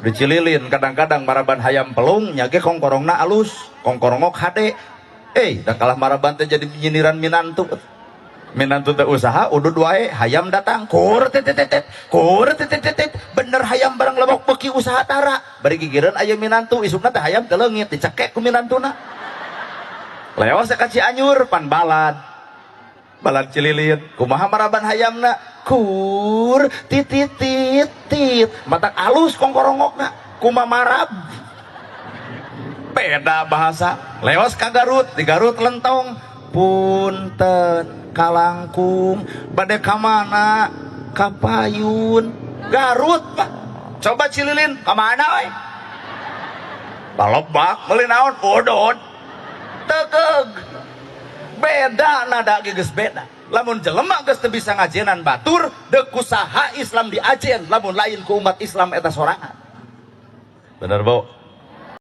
dicililin kadang-kadang maraban hayam pelung nya ge kongkorongna alus kongkorongok hade da kalah maraban teh jadi nyindiran minantu teh usaha udud wae hayam datang kur tetetet bener hayam barang lebok beki usaha tara bari gigireun aya minantu isukna teh hayam teh leungit dicekek ku minantuna leos ka Cianjur pan balad cililin kumaha maraban hayamna kur titit matak alus kongkorongokna kumaha marab beda bahasa leos ka Garut di Garut lentong punten kalangkung bade ka mana ka Payun Garut Pak coba Cililin ka mana we balobak meuli naon udud tegeug beda nada geus beda lamun jelema geus teu bisa ngajienan batur deuk kusaha Islam diajieun lamun lain ku umat Islam eta sorangan bener Bu